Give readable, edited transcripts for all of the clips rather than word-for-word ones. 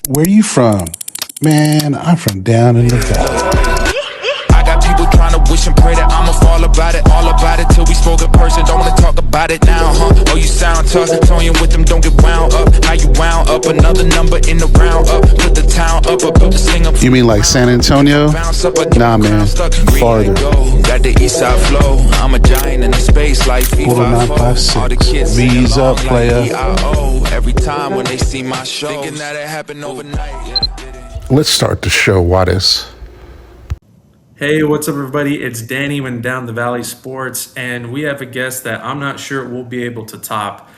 Where you from? Man, I'm from down in the valley. I got people trying to wish and pray that I'ma fall about it, all about it till we spoke in person. Don't wanna talk about it now, huh? Oh, you sound tough, toying with them, don't get wound up. How you wound up? Another number in the round up. Put the town up, I built the sling up. You mean like San Antonio? Nah, man, farther. Got the east side flow. I'm a giant in the space like Portal FIFA. All the 956. kids V's sing along up, player. like EIO. Every time when they see my show, thinking that it happened overnight. Let's start the show, Wattis. Hey, what's up, everybody? It's Danny with Down the Valley Sports, and we have a guest that I'm not sure we'll be able to top.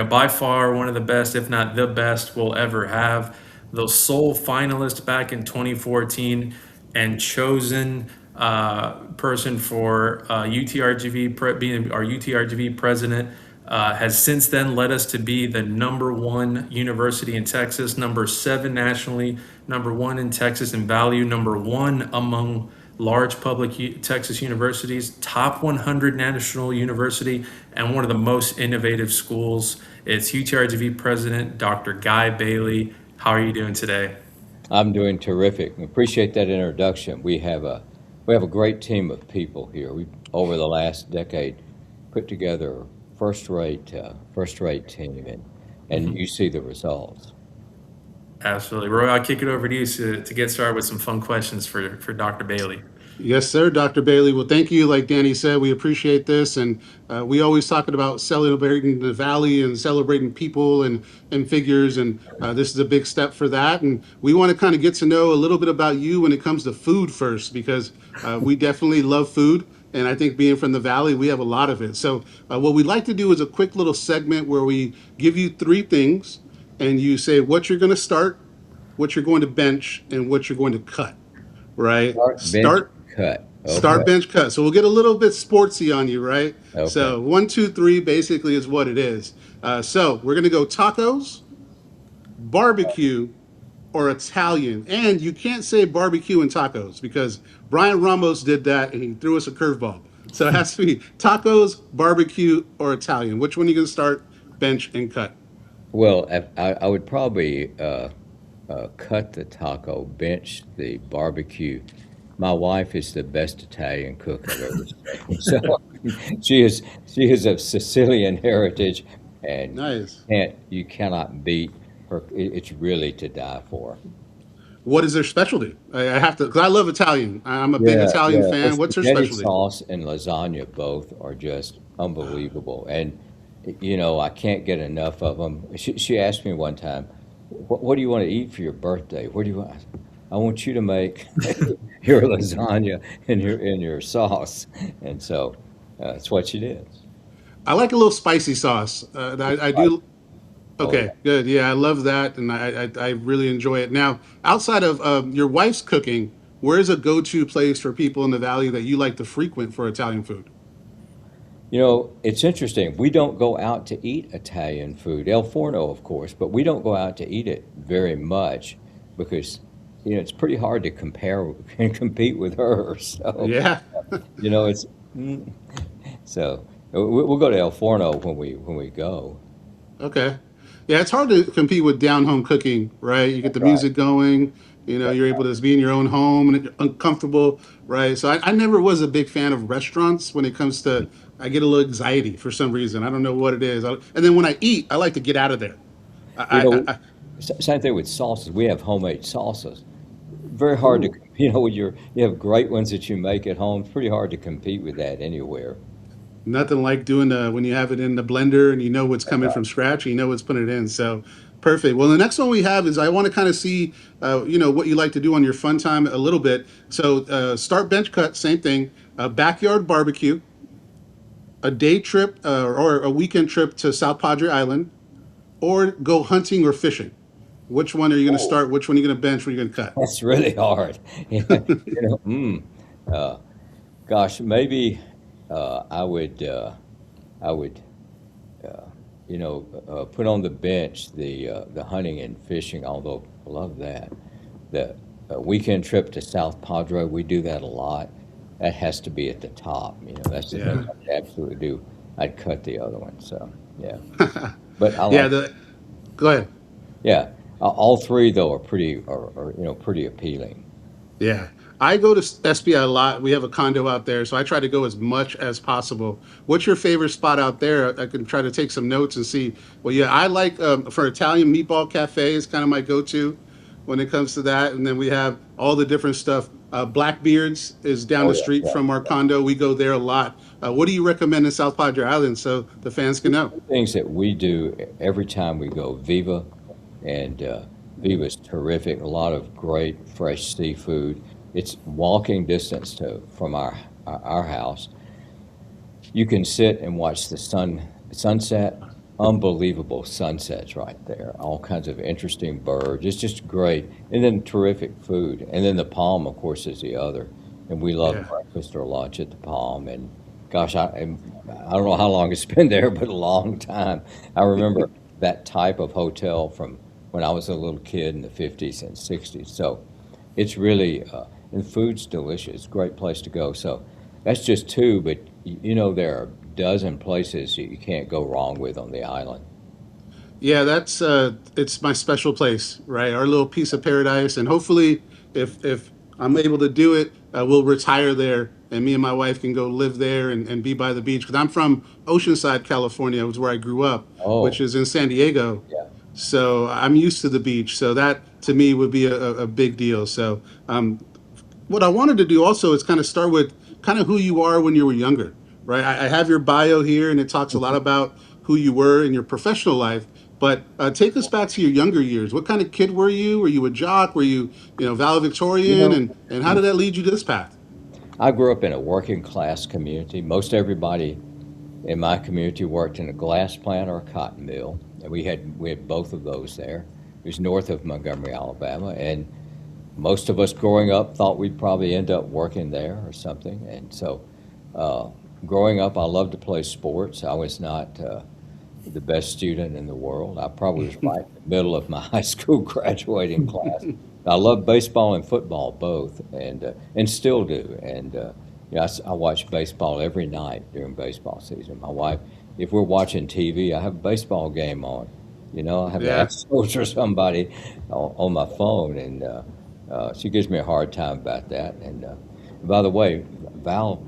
By far one of the best, if not the best, we'll ever have. The sole finalist back in 2014 and chosen person for being our UTRGV president. Has since then led us to be the number one university in Texas, number 7 nationally, number 1 in Texas in value, number 1 among large public Texas universities, top 100 national university, and one of the most innovative schools. It's UTRGV President Dr. Guy Bailey. How are you doing today? I'm doing terrific. Appreciate that introduction. We have a great team of people here. We over the last decade put together a first-rate team, and you see the results. Absolutely. Roy, I'll kick it over to you to get started with some fun questions for Dr. Bailey. Yes, sir, Dr. Bailey. Well, thank you. Like Danny said, we appreciate this. And we always talking about celebrating the Valley and celebrating people and figures. And this is a big step for that. And we want to kind of get to know a little bit about you when it comes to food first, because we definitely love food. And I think being from the Valley, we have a lot of it. So what we'd like to do is a quick little segment where we give you 3 things and you say what you're going to start, what you're going to bench, and what you're going to cut. Right? Bench, cut. Start, Okay. bench, cut. So we'll get a little bit sportsy on you, right? Okay. So 1, 2, 3 basically is what it is. So we're gonna go tacos, barbecue, or Italian. And you can't say barbecue and tacos because Brian Ramos did that and he threw us a curveball. So it has to be tacos, barbecue, or Italian. Which one are you gonna start, bench, and cut? Well, I would probably cut the taco, bench the barbecue. My wife is the best Italian cook I've ever seen. So she is of Sicilian heritage, and Nice. you cannot beat her. It's really to die for. What is their specialty? I have to, because I love Italian. I'm a big Italian fan. What's her Spaghetti specialty? sauce and lasagna both are just unbelievable, and I can't get enough of them. She asked me one time, "What do you want to eat for your birthday? What do you want?" I want you to make your lasagna and your sauce, and so that's what she did. I like a little spicy sauce. I Right. do. Oh, Okay, good. Yeah, I love that, and I really enjoy it. Now, outside of your wife's cooking, where's a go-to place for people in the valley that you like to frequent for Italian food? it's interesting. We don't go out to eat Italian food, El Forno, of course, but we don't go out to eat it very much because it's pretty hard to compare and compete with her. So Yeah. it's mm, so we'll go to El Forno when we go. Okay. Yeah, it's hard to compete with down home cooking, right? You get the That's right. music going, That's you're able to just be in your own home and you're uncomfortable, right? So I never was a big fan of restaurants when it comes to, I get a little anxiety for some reason. I don't know what it is. And then when I eat, I like to get out of there. You I, know, I, Same thing with sauces. We have homemade sauces. Very hard to, ooh. when you have great ones that you make at home. It's pretty hard to compete with that anywhere. Nothing like doing when you have it in the blender and you know what's That's coming right. from scratch, and you know what's putting it in. So perfect. Well, the next one we have is I want to kind of see, what you like to do on your fun time a little bit. So start, bench, cut, same thing. Backyard barbecue, a day trip or a weekend trip to South Padre Island, or go hunting or fishing. Which one are you going to Oh, start? Which one are you going to bench? What are you going to that's really hard. Yeah, uh, gosh, maybe I would I would put on the bench the hunting and fishing. Although I love that. The weekend trip to South Padre, we do that a lot. That has to be at the top. That's the thing cut? I absolutely do. I'd cut the other one. So yeah, Yeah. but I Yeah. like Go ahead. yeah. All three though are pretty appealing. Yeah. I go to SPI a lot. We have a condo out there, so I try to go as much as possible. What's your favorite spot out there? I can try to take some notes and see. Well, yeah, I like for Italian Meatball Cafe is kind of my go-to when it comes to that. And then we have all the different stuff. Blackbeards is down Oh the yeah, street yeah. from our condo. We go there a lot. What do you recommend in South Padre Island so the fans can know? Things that we do every time we go, Viva, and Viva's terrific. A lot of great fresh seafood. It's walking distance to from our house. You can sit and watch the sunset. Unbelievable sunsets right there. All kinds of interesting birds. It's just great. And then terrific food. And then the Palm, of course, is the other. And we love Yeah. breakfast or lunch at the Palm. And gosh, I don't know how long it's been there, but a long time. I remember that type of hotel from when I was a little kid in the 50s and 60s. So it's really, and food's delicious. Great place to go. So that's just two, but there are a dozen places you can't go wrong with on the island. Yeah, that's it's my special place, right? Our little piece of paradise, and hopefully, if I'm able to do it, we'll retire there, and me and my wife can go live there and be by the beach. Because I'm from Oceanside, California, was where I grew up, which Oh, is in San Diego. yeah. So I'm used to the beach. So that to me would be a big deal. So what I wanted to do also is kind of start with kind of who you are when you were younger, right? I have your bio here, and it talks a lot about who you were in your professional life. But take us back to your younger years. What kind of kid were you? Were you a jock? Were you, You valedictorian? know, And how did that lead you to this path? I grew up in a working class community. Most everybody in my community worked in a glass plant or a cotton mill, and we had both of those there. It was north of Montgomery, Alabama, and most of us growing up thought we'd probably end up working there or something. And so, uh, growing up, I loved to play sports. I was not the best student in the world. I probably was right in the middle of my high school graduating class. I love baseball and football both, and still do. And I watch baseball every night during baseball season. My wife, if we're watching TV, I have a baseball game on. I have the Yeah. Astros or somebody on my phone, and she gives me a hard time about that. And by the way, Val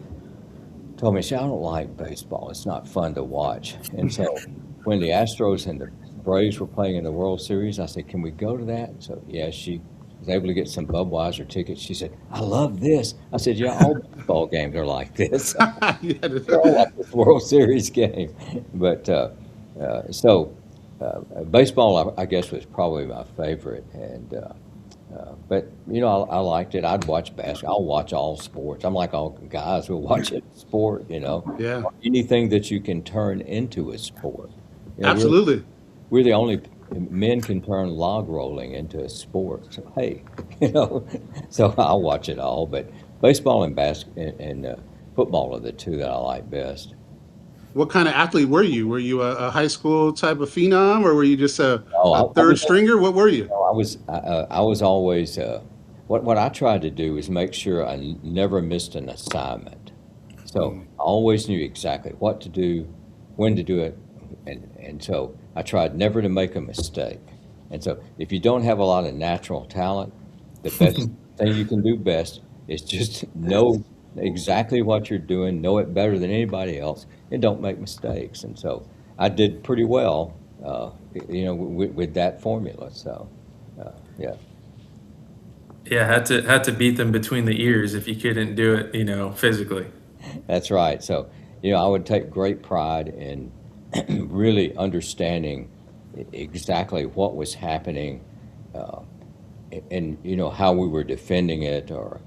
told me, "See, I don't like baseball. It's not fun to watch." And so when the Astros and the Braves were playing in the World Series, I said, "Can we go to that?" And so yeah, she was able to get some Budweiser tickets. She said, "I love this." I said, "Yeah, all baseball games are like this. They're all Yeah. like this World Series game." But so baseball, I guess, was probably my favorite. And but I liked it. I'd watch basketball. I'll watch all sports. I'm like all guys will watch any sport. Yeah. Anything that you can turn into a sport. You know, we're Absolutely. we're the only men can turn log rolling into a sport. So hey, so I'll watch it all. But baseball and football are the two that I like best. What kind of athlete were you? Were you a high school type of phenom, or were you just Oh, a I third was stringer? What were you? I was always what I tried to do was make sure I never missed an assignment. So I always knew exactly what to do, when to do it, and so I tried never to make a mistake. And so if you don't have a lot of natural talent, the best thing you can do best is just know exactly what you're doing, know it better than anybody else, and don't make mistakes. And so I did pretty well, with that formula. So, yeah. Yeah, had to beat them between the ears if you couldn't do it, physically. That's right. So, I would take great pride in really understanding exactly what was happening, uh, and how we were defending it, or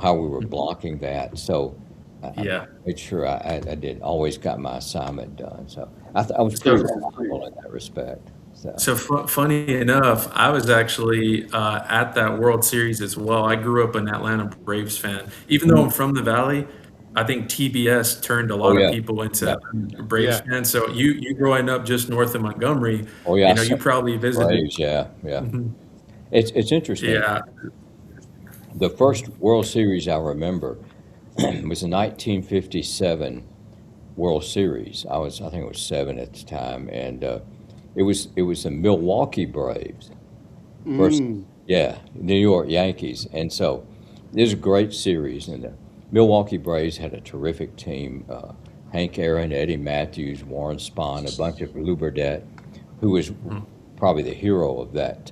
how we were blocking that. So, I Yeah. made sure I did always got my assignment done. So I was So pretty reliable in that respect. So, So funny enough, I was actually at that World Series as well. I grew up an Atlanta Braves fan. Even though I'm from the Valley, I think TBS turned a oh lot of yeah, people into yeah, Braves Yeah. fans. So you growing up just north of Montgomery, oh yeah. I saw you probably visited. Braves. Yeah, yeah. Mhm. It's interesting. Yeah, The first World Series I remember was the 1957 World Series. I think it was seven at the time, and it was the Milwaukee Braves versus, Mm. yeah, New York Yankees. And so it was a great series. And the Milwaukee Braves had a terrific team. Hank Aaron, Eddie Matthews, Warren Spahn, a bunch of Lou Burdette, who was probably the hero of that,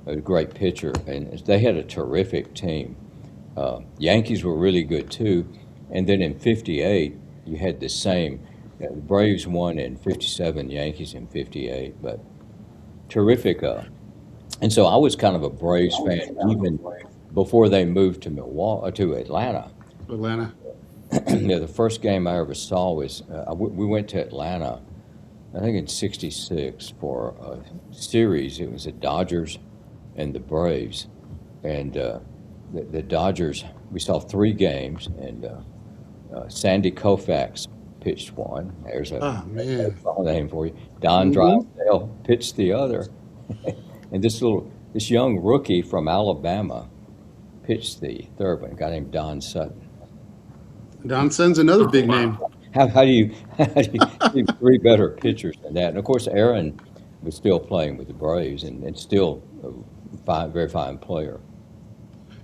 a great pitcher. And they had a terrific team. Yankees were really good too. And then in '58, you had the same. The Braves won in '57, Yankees in '58, but terrific. And so I was kind of a Braves fan even before they moved to Milwaukee to Atlanta. Atlanta. Yeah, the first game I ever saw was we went to Atlanta, I think in '66 for a series. It was the Dodgers and the Braves, and the Dodgers. We saw three games, and Sandy Koufax pitched one. There's Oh man. a name for you. Don Hmm. Drysdale pitched the other, and this young rookie from Alabama pitched the third one. A guy named Don Sutton. Don Sun's another big name. How do you how do you see three better pitchers than that? And of course, Aaron was still playing with the Braves and still a fine, very fine player.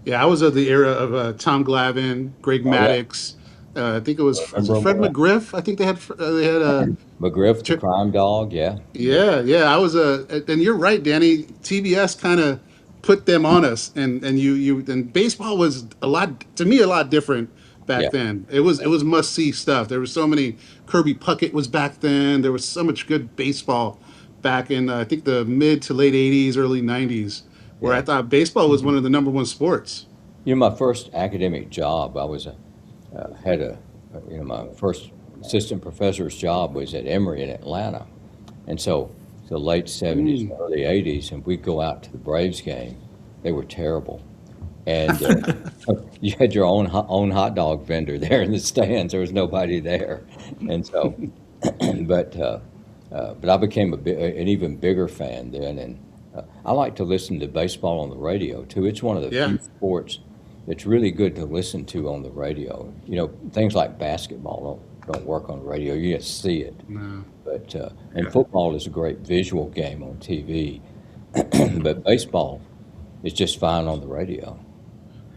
Yeah, I was of the era of Tom Glavine, Greg Oh yeah, Maddux. I think it was remember it him Fred well. McGriff. I think they had a. McGriff, the crime dog. Yeah, yeah, Yeah, yeah, I was and you're right, Danny. TBS kind of put them on us, and and baseball was a lot to me a lot different back yeah, then. It was must see stuff. There was so many. Kirby Puckett was back then. There was so much good baseball back in I think the mid to late '80s, early '90s, where I yeah. thought baseball was one of the number one sports. You know, my first academic job, I was had my first assistant professor's job was at Emory in Atlanta, and so the late '70s, Mm. early '80s, and we'd go out to the Braves game. They were terrible, and you had your own hot dog vendor there in the stands. There was nobody there, and so, but but I became an even bigger fan then, and I like to listen to baseball on the radio too. It's one of the Yeah. few sports that's really good to listen to on the radio. You know, things like basketball don't work on the radio. You just see it, No. but and Yeah. football is a great visual game on TV, but baseball is just fine on the radio.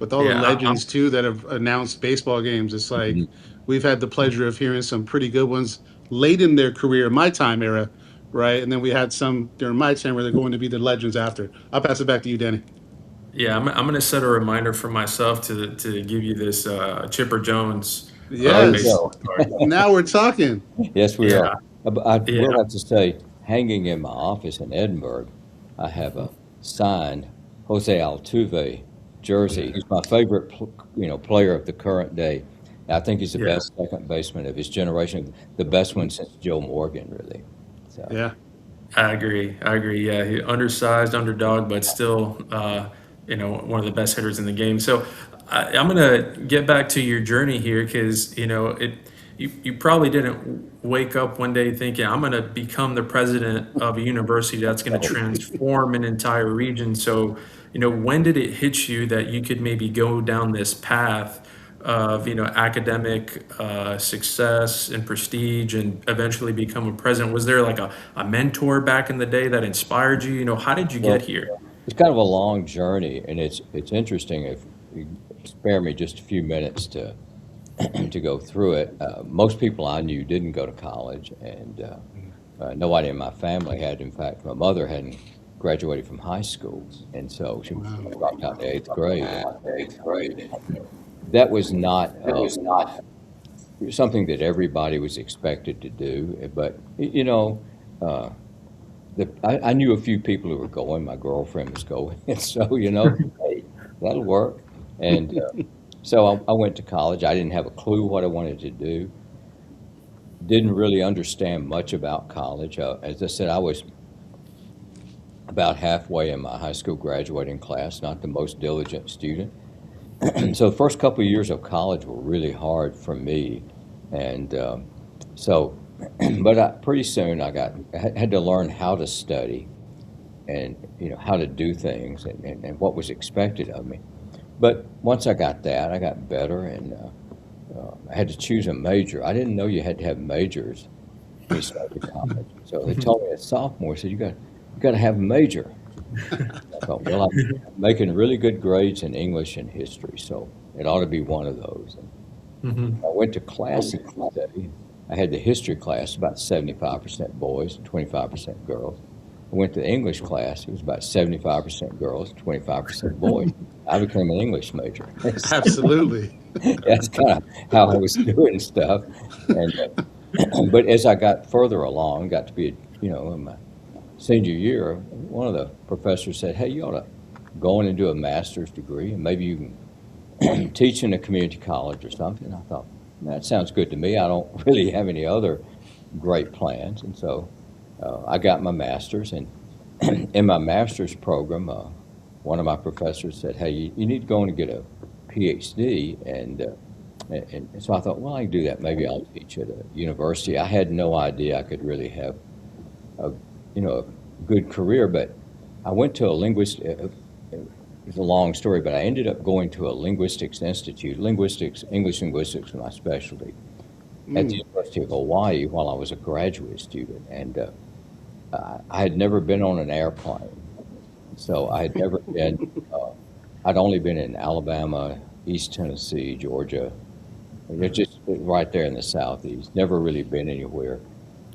With all the Yeah, legends too that have announced baseball games, it's like we've had the pleasure of hearing some pretty good ones late in their career, my time era, right? And then we had some during my time where they're going to be the legends after. I'll pass it back to you, Danny. Yeah, I'm going to set a reminder for myself to give you this Chipper Jones There you Yes. baseball go. card. Now we're talking. Yes, we are. Yeah, But I yeah, will have to say, hanging in my office in Edinburgh, I have a signed Jose Altuve jersey. He's my favorite, player of the current day. I think he's the yeah. best second baseman of his generation, the best one since Joe Morgan, really. So, Yeah. I agree. I agree. Yeah, he undersized underdog, but still, one of the best hitters in the game. So I'm gonna get back to your journey here because you probably didn't wake up one day thinking I'm gonna become the president of a university that's gonna oh, transform an entire region. So when did it hit you that you could maybe go down this path of academic success and prestige and eventually become a president? Was there like a mentor back in the day that inspired you? How did you get well, here? it's kind of a long journey, and it's interesting if you spare me just a few minutes to to go through it. Most people I knew didn't go to college, and nobody in my family had. In fact, my mother hadn't graduated from high school, and so she Wow. dropped out in the eighth grade. That was not something that everybody was expected to do. But uh, I knew a few people who were going. My girlfriend was going, and so hey, that'll work. And so I went to college. I didn't have a clue what I wanted to do. Didn't really understand much about college. As I said, I was about halfway in my high school graduating class, not the most diligent student. So the first couple of years of college were really hard for me, and so, but pretty soon I had to learn how to study and how to do things and what was expected of me. But once I got that, I got better, and I had to choose a major. I didn't know you had to have majors when you started college. So they told me as sophomore, said you got to have a major. I thought, well, I'm making really good grades in English and history, so it ought to be one of those. And Hmm. I went to class each day. I had the history class, about 75% boys and 25% girls. I went to the English class, it was about 75% girls, 25% boys. I became an English major. Absolutely. That's kind of how I was doing stuff. And but as I got further along, got to be, in my senior year, one of the professors said, "Hey, you ought to go in and do a master's degree, and maybe you can teach in a community college or something." And I thought, that sounds good to me. I don't really have any other great plans, and so I got my master's. And in my master's program, one of my professors said, "Hey, you need to go in and get a PhD." And so I thought, well, I can do that. Maybe I'll teach at a university. I had no idea I could really have a, a good career, but I went to a linguist. It's a long story, but I ended up going to a linguistics institute. English linguistics was my specialty at the University of Hawaii while I was a graduate student. And I had never been on an airplane, so I had never been. I'd only been in Alabama, East Tennessee, Georgia. It's just right there in the southeast. Never really been anywhere.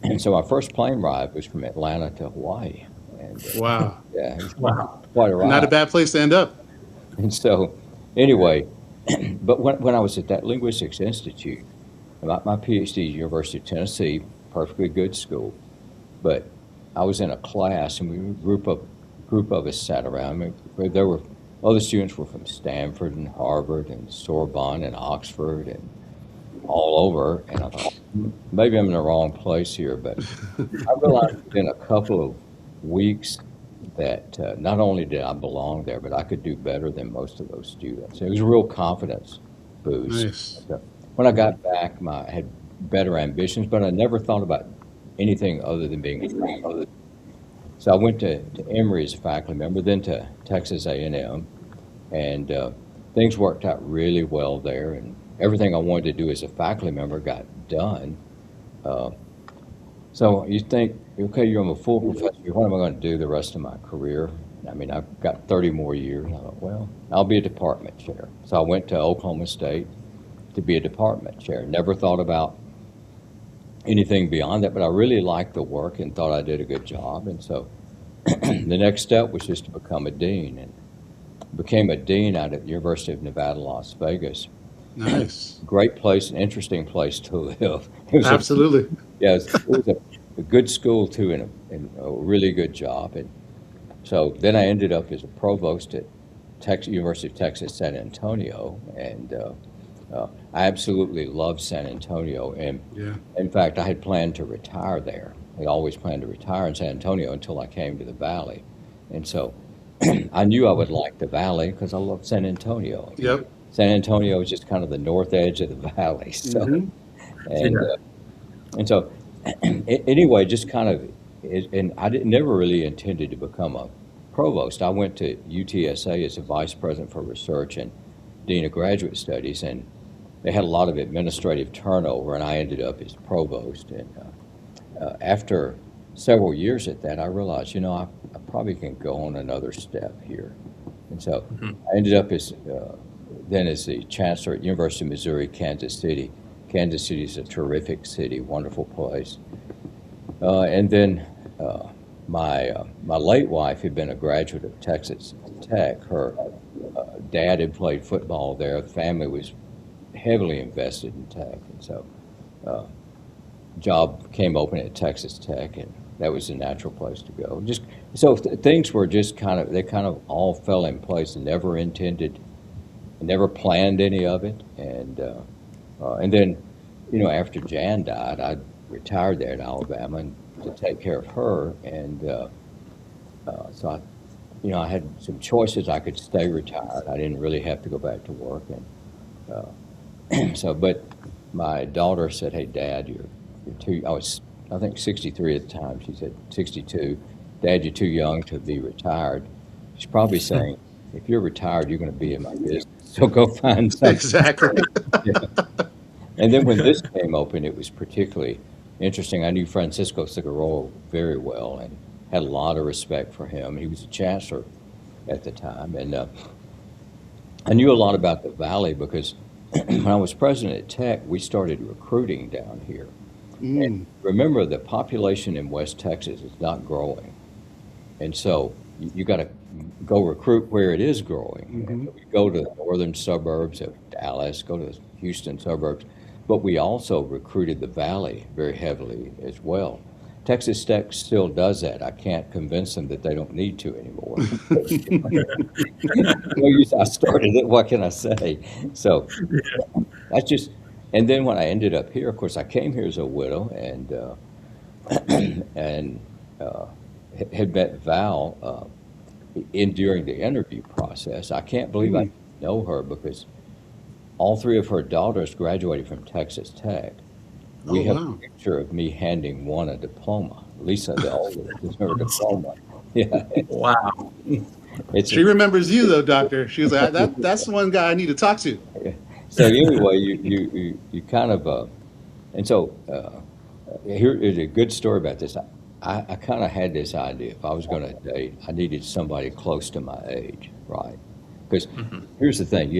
And so my first plane ride was from Atlanta to Hawaii. And Wow. yeah, it was Wow. quite a Not a ride. bad place to end up. And so, anyway, but when I was at that Linguistics Institute, my PhD at University of Tennessee, perfectly good school, but I was in a class and group of us sat around. I mean, there were other students were from Stanford and Harvard and Sorbonne and Oxford and all over. And I thought, maybe I'm in the wrong place here, but I realized within a couple of weeks that not only did I belong there, but I could do better than most of those students. It was a real confidence boost. Nice. When I got back, I had better ambitions, but I never thought about anything other than being a faculty. So I went to Emory as a faculty member, then to Texas A&M, and things worked out really well there, and everything I wanted to do as a faculty member got done. Uh, so you think, okay, you're a full professor. What am I going to do the rest of my career? I mean, I've got 30 more years. I thought, well, I'll be a department chair. So I went to Oklahoma State to be a department chair. Never thought about anything beyond that, but I really liked the work and thought I did a good job. And so the next step was just to become a dean, and became a dean out at the University of Nevada, Las Vegas. Nice. Great place, an interesting place to live. It was Absolutely. it was a good school too, and a really good job. And so then I ended up as a provost at University of Texas San Antonio, and I absolutely loved San Antonio. And Yeah. in fact, I had planned to retire there. I always planned to retire in San Antonio until I came to the Valley, and so I knew I would like the Valley because I love San Antonio. Yep. San Antonio is just kind of the north edge of the Valley, so Hmm. and Yeah. and so anyway, just kind of, and never really intended to become a provost. I went to UTSA as a vice president for research and dean of graduate studies, and they had a lot of administrative turnover, and I ended up as provost. And after several years at that, I realized, I probably can go on another step here. And so I ended up then as the chancellor at University of Missouri, Kansas City. Kansas City is a terrific city, wonderful place. And then my late wife had been a graduate of Texas Tech. Her dad had played football there. The family was heavily invested in Tech, and so job came open at Texas Tech, and that was the natural place to go. Just so things were just they kind of all fell in place. And never intended, never planned any of it, and then, after Jan died, I retired there in Alabama and to take care of her, and so I had some choices. I could stay retired. I didn't really have to go back to work, and but my daughter said, "Hey, Dad, you're too." I think 63 at the time. She said 62. Dad, you're too young to be retired. She's probably saying, if you're retired, you're going to be in my business. So go find something. Exactly. Yeah. And then when this came open, it was particularly interesting. I knew Francisco Cigarro very well, and had a lot of respect for him. He was a chancellor at the time, and I knew a lot about the Valley because when I was president at Tech, we started recruiting down here. And Mm. remember, the population in West Texas is not growing, and so you got to go recruit where it is growing. And Hmm. so we go to the northern suburbs of Dallas, go to the Houston suburbs, but we also recruited the Valley very heavily as well. Texas Tech still does that. I can't convince them that they don't need to anymore. I started it. What can I say? So that's just, and then when I ended up here, of course, I came here as a widow and had met Val in during the interview process. I can't believe I Mm. know her because all three of her daughters graduated from Texas Tech. Oh, We have wow. a picture of me handing one a diploma. Lisa, the oldest, is her diploma. Yeah, Wow. it's She remembers you though, Doctor. She was like, that's the one guy I need to talk to. so anyway, you kind of and so here is a good story about this. I kind of had this idea. If I was going to date, I needed somebody close to my age, right? Because Mhm. here's the thing: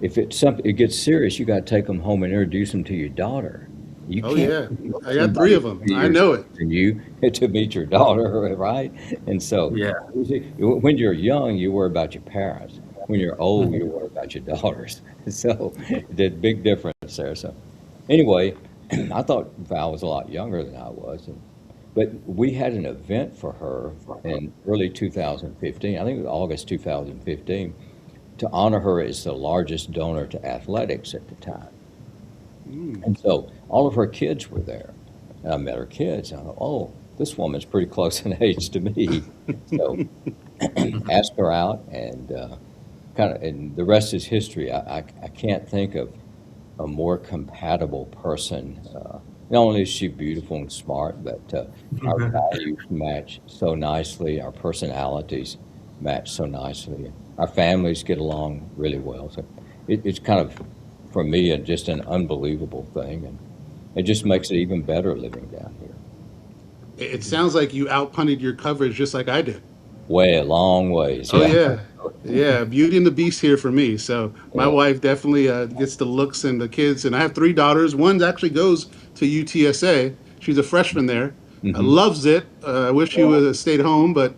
if it's something, it gets serious, you got to take them home and introduce them to your daughter. You Oh can't yeah, get I got three somebody of them. 3 I years know older it. than you to meet your daughter, right? And so, Yeah. when you're young, you worry about your parents. When you're old, you Mhm. worry about your daughters. So, the big difference there. So, anyway, I thought Val was a lot younger than I was, but we had an event for her in early 2015. I think it was August 2015 to honor her as the largest donor to athletics at the time. Mm. And so all of her kids were there. And I met her kids. And I thought, oh, this woman's pretty close in age to me. So Mhm. asked her out and and the rest is history. I can't think of a more compatible person. Not only is she beautiful and smart, but our values match so nicely. Our personalities match so nicely. Our families get along really well. So it's kind of, for me, just an unbelievable thing, and it just makes it even better living down here. It sounds like you outpunted your coverage just like I did. Way a long ways, Oh yeah, yeah, yeah. Beauty and the Beast here for me. So my yeah. wife definitely gets the looks and the kids, and I have three daughters. One actually goes to UTSA. She's a freshman there. Hmm. Loves it. I wish she would have stayed home, but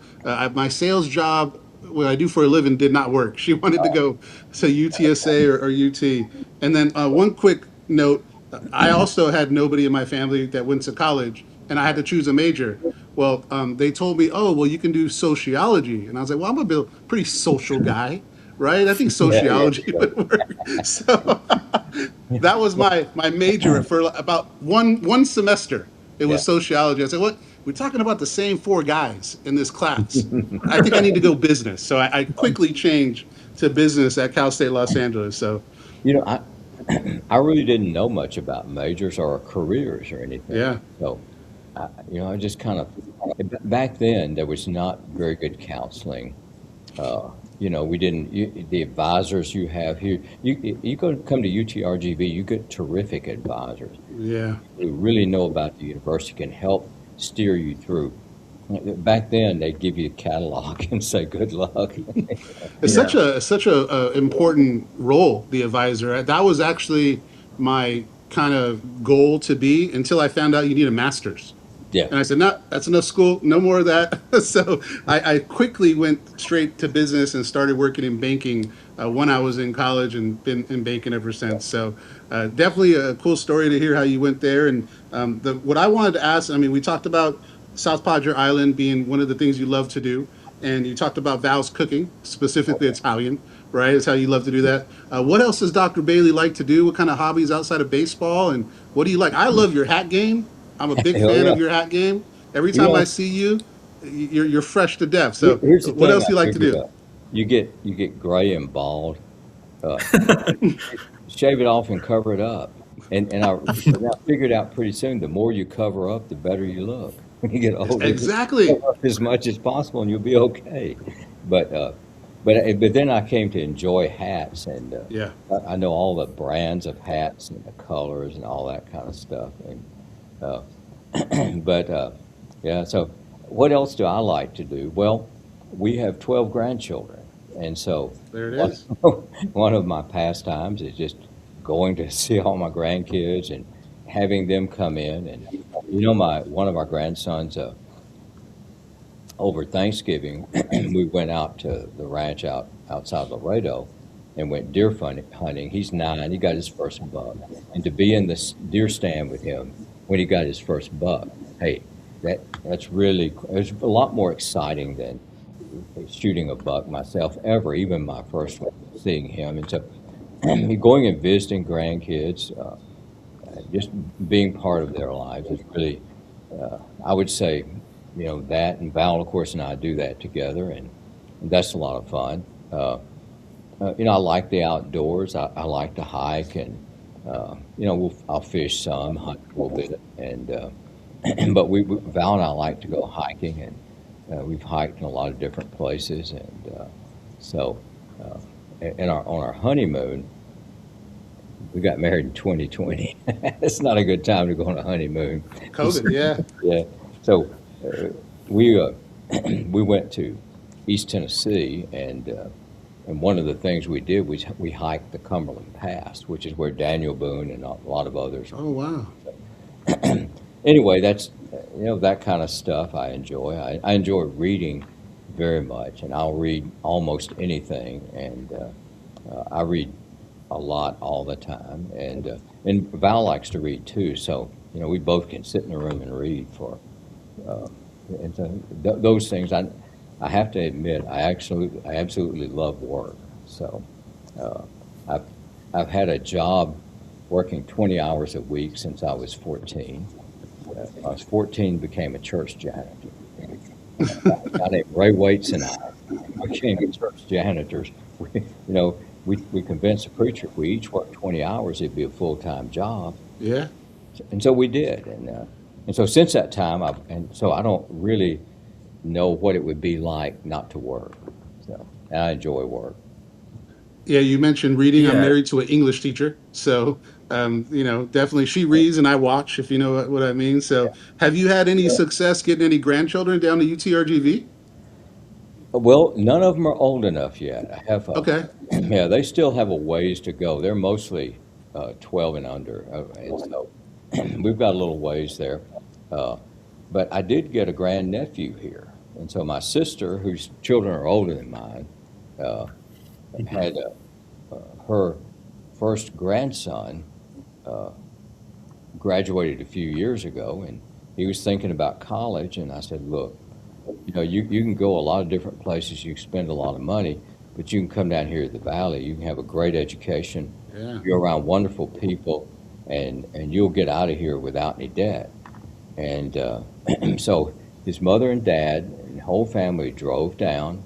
my sales job, what I do for a living, did not work. She wanted to go to UTSA or UT. And then one quick note: I also had nobody in my family that went to college, and I had to choose a major. Well, they told me, oh, well, you can do sociology. And I was like, well, I'm a pretty social guy, right? I think Yeah, yeah, sociology would work. So that was my major for about one semester. It yeah. was sociology. I said, what? We're talking about the same four guys in this class. I think I need to go business. So I quickly changed to business at Cal State Los Angeles. So You know, I really didn't know much about majors or careers or anything. yeah, So, I just kind of, back then, there was not very good counseling. We didn't, the advisors you have here, you go come to UTRGV, you get terrific advisors yeah. who really know about the university, can help steer you through. Back then, they'd give you a catalog and say, good luck. It's Yeah. such a important role, the advisor. That was actually my kind of goal to be until I found out you need a master's. Yeah, And I said, no, that's enough school, no more of that. So I quickly went straight to business and started working in banking when I was in college and been in banking ever since. So definitely a cool story to hear how you went there. And what I wanted to ask, I mean, we talked about South Padre Island being one of the things you love to do. And you talked about Val's cooking, specifically Italian, right? It's how you love to do that. What else does Dr. Bailey like to do? What kind of hobbies outside of baseball? And what do you like? I love your hat game. I'm a big hell fan yeah. of your hat game. Every You time I know, see you, you're fresh to death. So, here's the what thing else I do you like to figured do? out. You get gray and bald. Uh, Shave it off and cover it up. And I figured out pretty soon the more you cover up, the better you look. When you get older, just Exactly. cover up as much as possible, and you'll be okay. But but then I came to enjoy hats, and Yeah. I know all the brands of hats and the colors and all that kind of stuff. And uh, but yeah, so what else do I like to do? Well, we have 12 grandchildren. And so There it one, is. one of my pastimes is just going to see all my grandkids and having them come in. And, one of our grandsons, over Thanksgiving, we went out to the ranch outside Laredo and went deer hunting. He's 9. He got his first buck. And to be in the deer stand with him when he got his first buck, hey, that's really, it's a lot more exciting than shooting a buck myself ever, even my first one, seeing him. And so going and visiting grandkids, just being part of their lives is really, I would say, that, and Val, of course, and I do that together, and that's a lot of fun. I like the outdoors. I like to hike, and I'll fish some, hunt a little bit, and but Val and I like to go hiking, and we've hiked in a lot of different places, and so on our honeymoon, we got married in 2020. It's not a good time to go on a honeymoon. COVID, yeah. Yeah. So we we went to East Tennessee, and one of the things we did was we hiked the Cumberland Pass, which is where Daniel Boone and a lot of others. Oh, wow. Anyway, that's that kind of stuff I enjoy. I enjoy reading very much, and I'll read almost anything, and I read a lot all the time, and Val likes to read too. So we both can sit in a room and read for. And so those things, I have to admit, I absolutely love work. So I've had a job working 20 hours a week since I was 14. I was 14, became a church janitor. A guy named Ray Waits and I became church janitors. We convinced the preacher if we each worked 20 hours, it'd be a full-time job. Yeah. And so we did. And so since that time, so I don't really know what it would be like not to work. So and I enjoy work. Yeah, you mentioned reading. I'm Yeah. married to an English teacher, so definitely she reads and I watch, if you know what I mean. So, have you had any success getting any grandchildren down to UTRGV? Well, none of them are old enough yet. I have, Okay. yeah, they still have a ways to go. They're mostly 12 and under, and so we've got a little ways there. But I did get a grandnephew here, and so my sister, whose children are older than mine, had her first grandson graduated a few years ago, and he was thinking about college, and I said, look, you can go a lot of different places, you can spend a lot of money, but you can come down here to the Valley, you can have a great education, Yeah. you're around wonderful people, and you'll get out of here without any debt. And so his mother and dad and the whole family drove down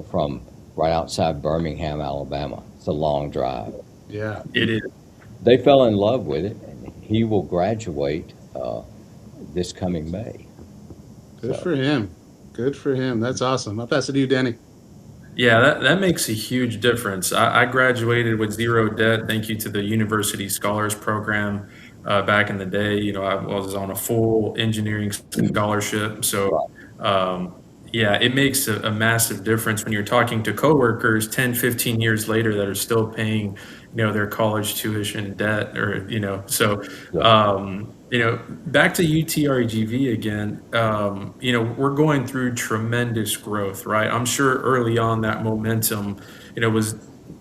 from right outside Birmingham, Alabama. It's a long drive. Yeah. It is. They fell in love with it, and he will graduate this coming May. Good for him. Good for him. That's awesome. I'll pass it to you, Danny. Yeah, that makes a huge difference. I graduated with zero debt, thank you to the University Scholars Program back in the day. I was on a full engineering scholarship. So, yeah, it makes a massive difference when you're talking to coworkers 10, 15 years later that are still paying, their college tuition debt so, back to UTRGV again, we're going through tremendous growth, right? I'm sure early on that momentum, was,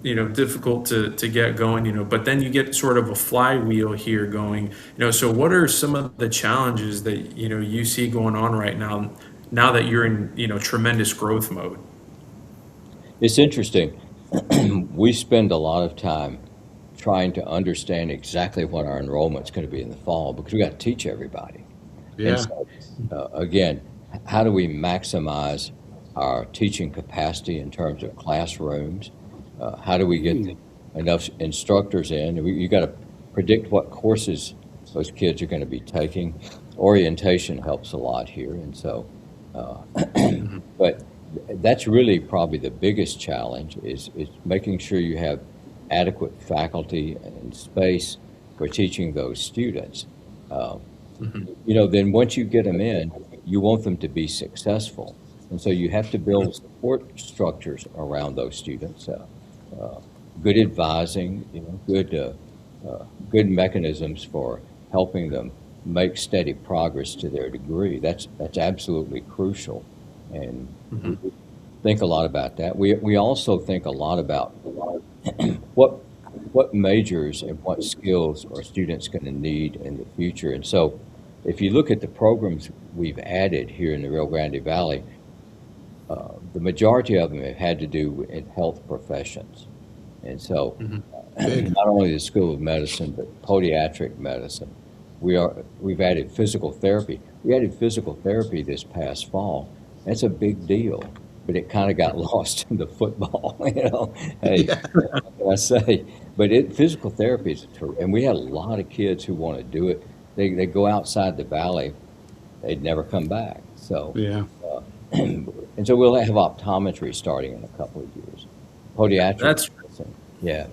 difficult to get going, but then you get sort of a flywheel here going, so what are some of the challenges that, you see going on right now that you're in, tremendous growth mode? It's interesting. We spend a lot of time trying to understand exactly what our enrollment's going to be in the fall because we got to teach everybody. Yeah. And so, again, how do we maximize our teaching capacity in terms of classrooms? How do we get enough instructors in? You got to predict what courses those kids are going to be taking. Orientation helps a lot here, and so, but that's really probably the biggest challenge is making sure you have adequate faculty and space for teaching those students. Then once you get them in, you want them to be successful. And so you have to build support structures around those students, uh, good advising, good mechanisms for helping them make steady progress to their degree. That's absolutely crucial. And Hmm. we think a lot about that. We also think a lot about what what majors and what skills are students going to need in the future. And so if you look at the programs we've added here in the Rio Grande Valley, the majority of them have had to do with health professions. And so Hmm. Big. not only the School of Medicine, but podiatric medicine. We've added physical therapy. We added physical therapy this past fall. That's a big deal, but it kind of got lost in the football. Hey, Yeah. what can I say? But physical therapy is and we had a lot of kids who want to do it. They go outside the valley, they'd never come back. So, Yeah. uh, and so we'll have optometry starting in a couple of years. Podiatric That's medicine, yeah.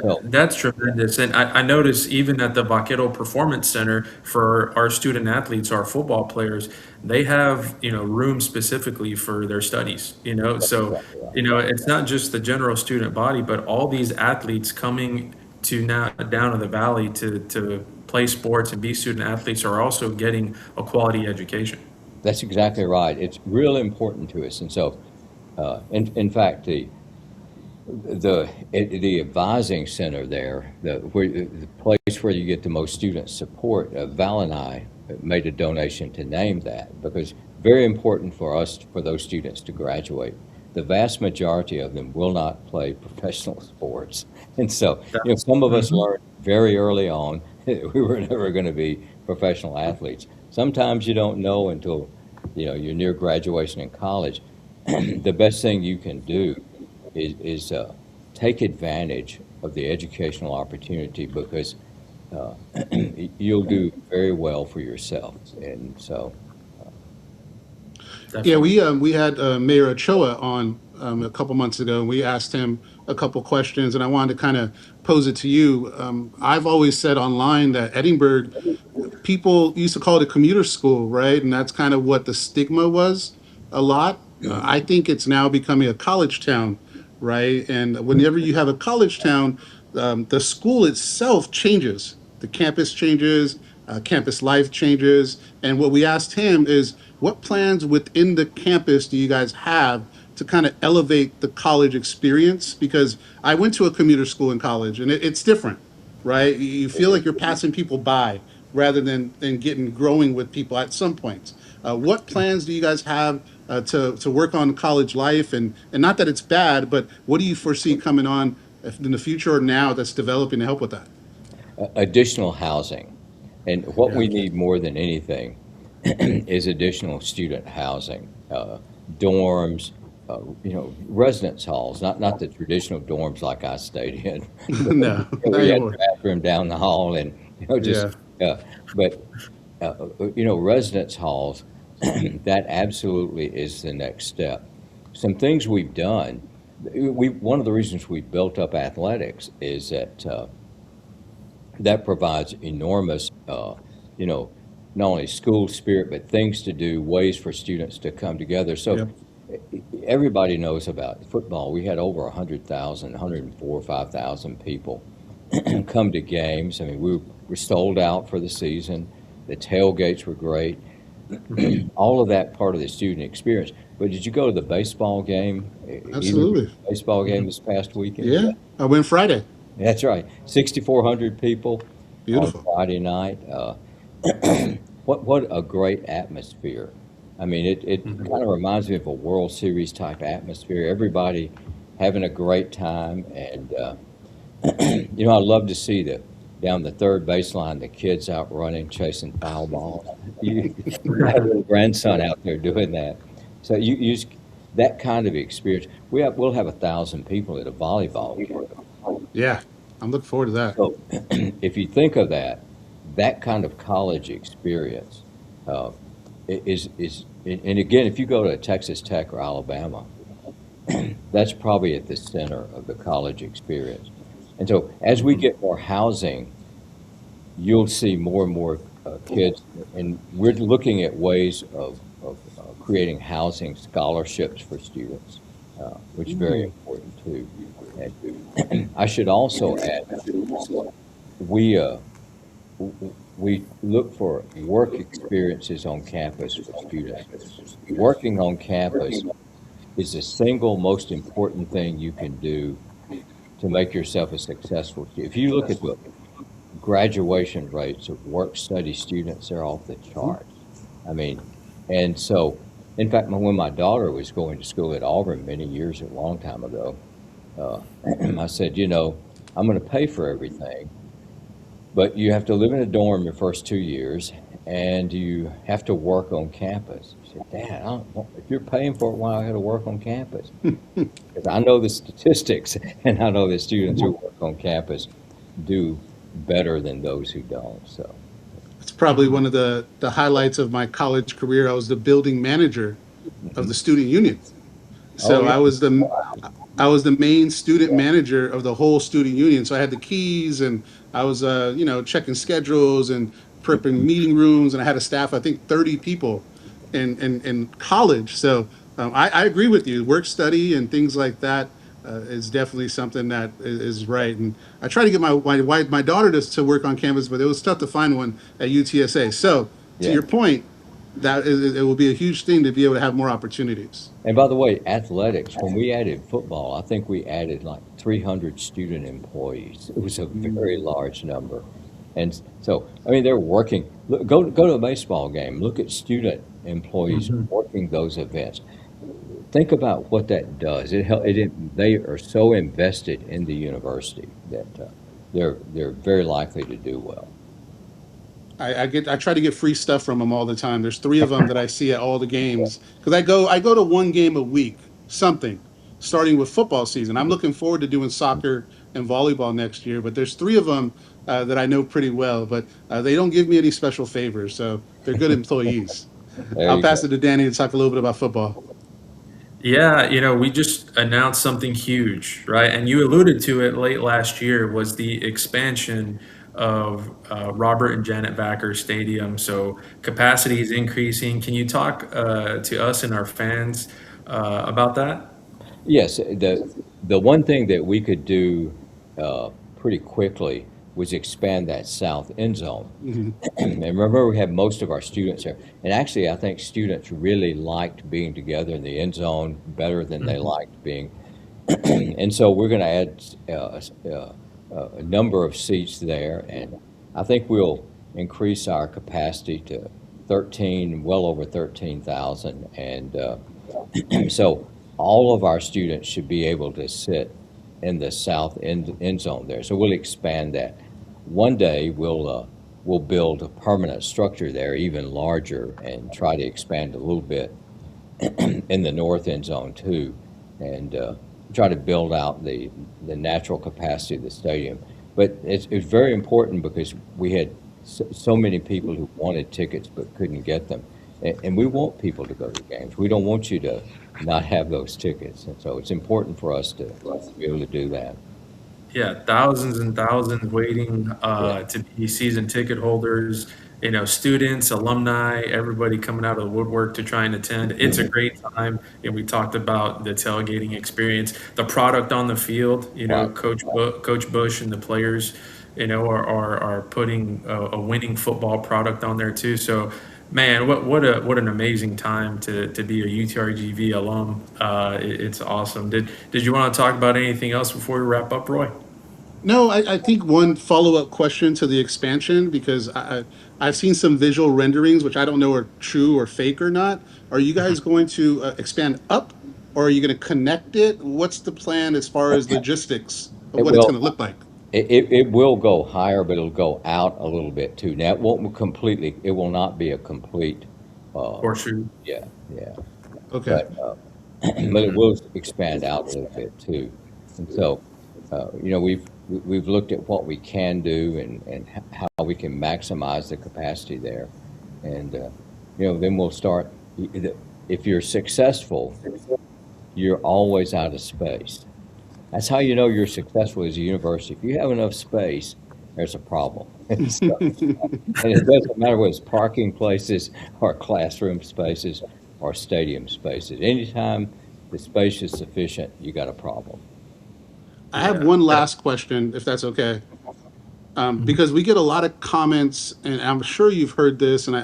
So That's tremendous. And I notice even at the Vaquero Performance Center for our student athletes, our football players, they have, room specifically for their studies, that's So, exactly right. it's not just the general student body, but all these athletes coming to now down to the valley to play sports and be student athletes are also getting a quality education. That's exactly right. It's real important to us. And so, in fact, the advising center there, the place where you get the most student support, Val and I made a donation to name that because very important for us for those students to graduate. The vast majority of them will not play professional sports, and so some of us Mhm. learned very early on that we were never going to be professional athletes. Sometimes you don't know until you're near graduation in college. The best thing you can do is take advantage of the educational opportunity because uh, you'll do very well for yourself. And so, Yeah, Definitely. we had Mayor Ochoa on a couple months ago, and we asked him a couple questions, and I wanted to kind of pose it to you. I've always said online that Edinburgh, people used to call it a commuter school, right? And that's kind of what the stigma was a lot. I think it's now becoming a college town, right? And whenever you have a college town, the school itself changes. The campus changes, campus life changes. And what we asked him is, what plans within the campus do you guys have to kind of elevate the college experience? Because I went to a commuter school in college, and it's different, right? You feel like you're passing people by rather than getting growing with people at some points. What plans do you guys have to work on college life? And not that it's bad, but what do you foresee coming on in the future or now that's developing to help with that? additional housing. And what Yeah, we need more than anything is additional student housing, dorms, residence halls, not the traditional dorms like I stayed in, no, not where you had anymore. the bathroom down the hall and just, Yeah, uh, but residence halls. That absolutely is the next step. Some things we've done. One of the reasons we built up athletics is that that provides enormous, not only school spirit, but things to do, ways for students to come together. So yep. everybody knows about football. We had over 100,000, 104, 5,000 people come to games. I mean, we were sold out for the season. The tailgates were great. Mhm. All of that part of the student experience. But did you go to the baseball game? Either Absolutely. baseball game Mhm. this past weekend? Yeah, I went Friday. That's right. 6,400 people on Beautiful. Friday night. What a great atmosphere. I mean, it Mhm. kind of reminds me of a World Series type atmosphere. Everybody having a great time, and I love to see the down the third baseline the kids out running, chasing foul balls. You, I have a little grandson out there doing that. So that kind of experience. We'll have 1,000 people at a volleyball game. Yeah, I'm looking forward to that. So if you think of that kind of college experience uh, and again, if you go to Texas Tech or Alabama, that's probably at the center of the college experience. And so as we Mhm. get more housing, you'll see more and more kids, and we're looking at ways of creating housing scholarships for students, which is very important too. And I should also add, we we look for work experiences on campus for students. Working on campus is the single most important thing you can do to make yourself a successful student. If you look at the graduation rates of work study students, they're off the charts. I mean, and so, in fact, when my daughter was going to school at Auburn many years, a long time ago, uh, I said, I'm going to pay for everything, but you have to live in a dorm your first 2 years, and you have to work on campus. She said, Dad, if you're paying for it, why I got to work on campus? Because I know the statistics, and I know that students who work on campus do better than those who don't. So, It's probably one of the highlights of my college career. I was the building manager of the student union. oh So yeah, I was the main student manager of the whole student union. So I had the keys, and I was checking schedules and prepping meeting rooms, and I had a staff, I think 30 people in college. So I agree with you. Work study and things like that is definitely something that is right. And I try to get my daughter to work on campus, but it was tough to find one at UTSA. So to yeah. your point, it will be a huge thing to be able to have more opportunities. And by the way, athletics, when we added football, I think we added like 300 student employees. It was a very large number. And so, I mean, they're working. Look, go to a baseball game. Look at student employees working those events. Think about what that does. They are so invested in the university that they're very likely to do well. I try to get free stuff from them all the time. There's three of them that I see at all the games because I go to one game a week, something, starting with football season. I'm looking forward to doing soccer and volleyball next year, but there's three of them that I know pretty well, but they don't give me any special favors, so they're good employees. There I'll you pass go. it to Danny to talk a little bit about football. Yeah, we just announced something huge, right? And you alluded to it late last year was the expansion of Robert and Janet Vacker Stadium. So capacity is increasing. Can you talk to us and our fans about that? Yes, the one thing that we could do pretty quickly was expand that south end zone. And remember, we had most of our students there. And actually, I think students really liked being together in the end zone better than they liked being. And so we're going to add a number of seats there. And I think we'll increase our capacity to 13, well over 13,000. And so all of our students should be able to sit in the south end zone there. So we'll expand that. One day we'll build a permanent structure there, even larger, and try to expand a little bit in the north end zone too, and try to build out the natural capacity of the stadium. But it's very important because we had so many people who wanted tickets but couldn't get them. And we want people to go to games. We don't want you to not have those tickets. And so it's important for us to be able to do that. Yeah, thousands and thousands waiting Yeah. to be season ticket holders, students, alumni, everybody coming out of the woodwork to try and attend. It's a great time. And we talked about the tailgating experience, the product on the field, Right. Coach Bush and the players, are putting a winning football product on there too. So, man, what an amazing time to be a UTRGV alum. It's awesome. Did you want to talk about anything else before we wrap up, Roy? No, I think one follow-up question to the expansion, because I've seen some visual renderings, which I don't know are true or fake or not. Are you guys going to expand up, or are you going to connect it? What's the plan as far as logistics of It what it's will going to look like? it will go higher, but it'll go out a little bit too. Now it will not be a complete Horseshoe. yeah, yeah. Okay. But but it will expand out a little bit too. And so we've looked at what we can do and how we can maximize the capacity there. And then we'll start. If you're successful, you're always out of space. That's how you know you're successful as a university. If you have enough space, there's a problem. So, and it doesn't matter whether it's parking places or classroom spaces or stadium spaces. Anytime the space is sufficient, you got a problem. I have Yeah. one last question, if that's okay. Mhm. Because we get a lot of comments, and I'm sure you've heard this, and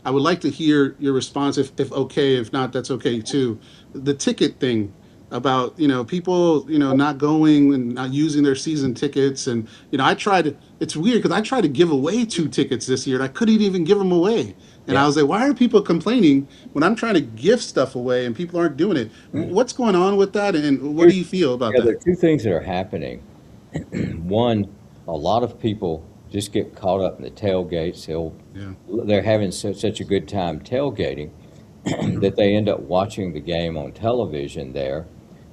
I would like to hear your response, if okay, if not, that's okay too. The ticket thing about, people, not going and not using their season tickets. And, I tried, it's weird because I tried to give away 2 tickets this year and I couldn't even give them away. And I Yeah. was like, why are people complaining when I'm trying to give stuff away and people aren't doing it? What's going on with that? And what Here's, do you feel about yeah, there that? are two things that are happening. One, a lot of people just get caught up in the tailgates. Yeah. They're having such a good time tailgating that they end up watching the game on television there,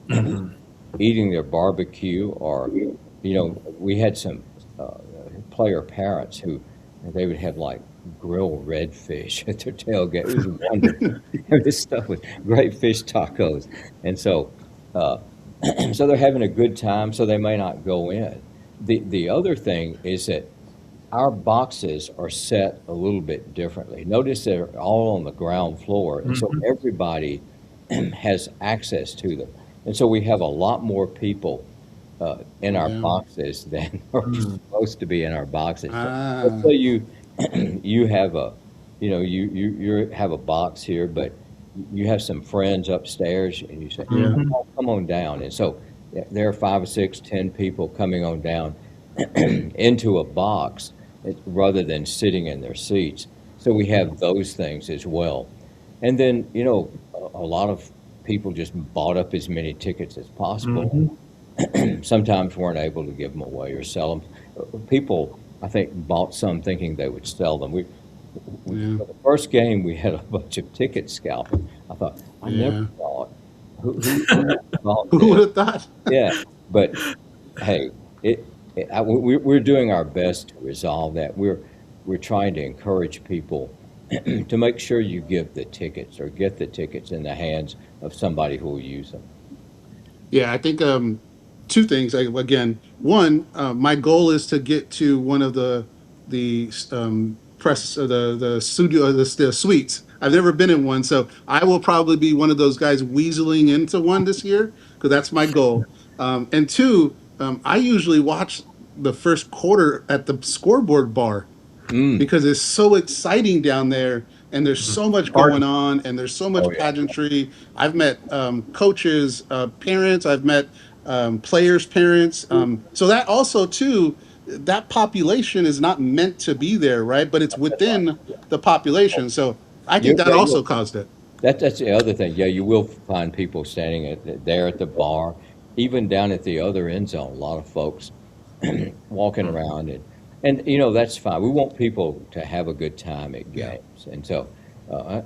Mhm. eating their barbecue, or, we had some player parents who they would have like grilled redfish at their tailgate. It was wonderful. This stuff was great fish tacos. And so, uh, so they're having a good time, so they may not go in. The other thing is that our boxes are set a little bit differently. Notice they're all on the ground floor, and so Mhm. everybody has access to them. And so we have a lot more people in our Yeah. boxes than are Mm. supposed to be in our boxes. So let's Ah, say you have a you have a box here, but you have some friends upstairs, and you say, yeah. Mhm. come on down. And so there are 5 or 6, 10 people coming on down into a box rather than sitting in their seats. So we have those things as well. And then, a lot of people just bought up as many tickets as possible. Mhm. Sometimes weren't able to give them away or sell them. People, I think, bought some thinking they would sell them. Yeah. For the first game, we had a bunch of tickets scalping. I thought, I never Yeah. thought, who thought Who would this? have thought? Yeah, but hey, we're doing our best to resolve that. We're trying to encourage people to make sure you give the tickets or get the tickets in the hands of somebody who will use them. Yeah, I think 2 things. Again, one, my goal is to get to one of the press the studio the suites. I've never been in one, so I will probably be one of those guys weaseling into one this year because that's my goal. And two, I usually watch the first quarter at the scoreboard bar Mm. because it's so exciting down there and there's Mhm. so much Party. going on and there's so Oh much yeah. pageantry. I've met coaches parents, I've met players parents, so that also too, that population is not meant to be there, right? But it's That's right. within the population, so I think that Yeah, also caused it. that's the other thing. Yeah, you will find people standing there at the bar, even down at the other end zone. A lot of folks walking Mhm. around, and that's fine. We want people to have a good time at Yeah. games, and so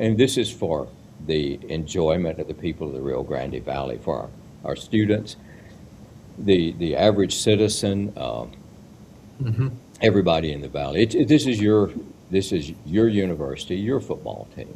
and this is for the enjoyment of the people of the Rio Grande Valley, for our students, the average citizen, Mhm. everybody in the valley. This is your university, your football team.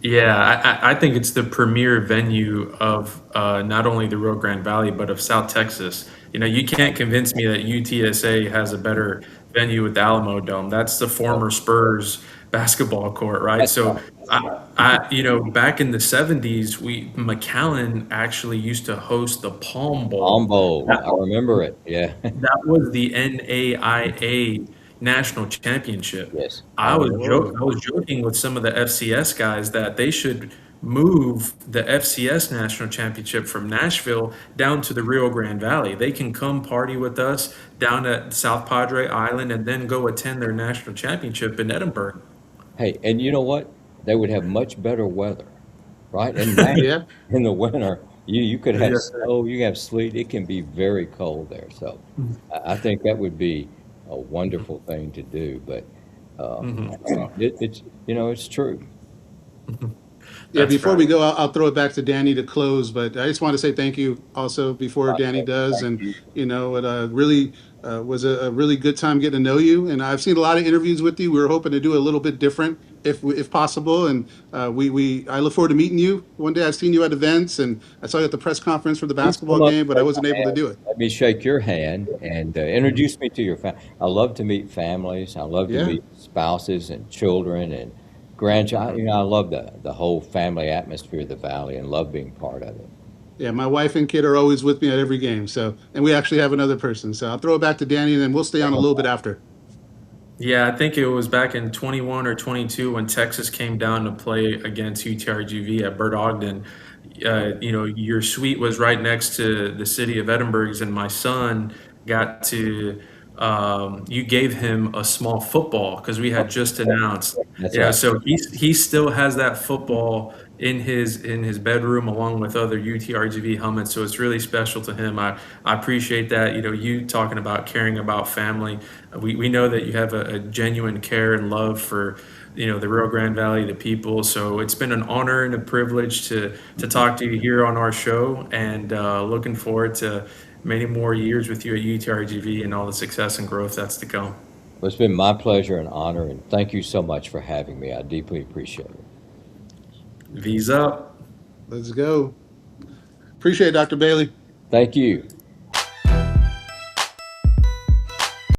Yeah, I think it's the premier venue of not only the Rio Grande Valley, but of South Texas. You can't convince me that UTSA has a better venue with the Alamo Dome. That's the Oh, former Spurs basketball court, right? that's So, right. back in the '70s, McAllen actually used to host the Palm Bowl. Combo. I remember it. Yeah. That was the NAIA national championship. Yes, I I was remember. joke Whoa. I was joking with some of the FCS guys that they should move the FCS national championship from Nashville down to the Rio Grande Valley. They can come party with us down at South Padre Island and then go attend their national championship in Edinburgh. Hey, and you know what? They would have much better weather, right? And now Yeah. in the winter, you could have Yes, sir. snow, you have sleet. It can be very cold there. So I think that would be a wonderful thing to do. But uh, Mhm. it's true. Yeah, That's before we right. go, I'll throw it back to Danny to close, but I just want to say thank you also before Danny does. Thank And, you. it really was a really good time getting to know you. And I've seen a lot of interviews with you. We were hoping to do a little bit different if possible. And I look forward to meeting you one day. I've seen you at events, and I saw you at the press conference for the Please basketball come up game, and but I shake wasn't my able to hand. do it. Let me shake your hand and introduce me to your family. I love to meet families. I love to Yeah. meet spouses and children and grandchild. I love the whole family atmosphere of the Valley and love being part of it. Yeah, my wife and kid are always with me at every game. So, and we actually have another person. So I'll throw it back to Danny, and then we'll stay on a little bit after. Yeah, I think it was back in 21 or 22 when Texas came down to play against UTRGV at Bert Ogden. Your suite was right next to the city of Edinburgh's, and my son got to. You gave him a small football because we had just announced. That's right. So he still has that football in his bedroom along with other UTRGV helmets. So it's really special to him. I appreciate that. You talking about caring about family. We know that you have a genuine care and love for the Rio Grande Valley, the people. So it's been an honor and a privilege to talk to you here on our show, and looking forward to many more years with you at UTRGV and all the success and growth that's to come. Well, it's been my pleasure and honor, and thank you so much for having me. I deeply appreciate it. V's up. Let's go. Appreciate it, Dr. Bailey. Thank you.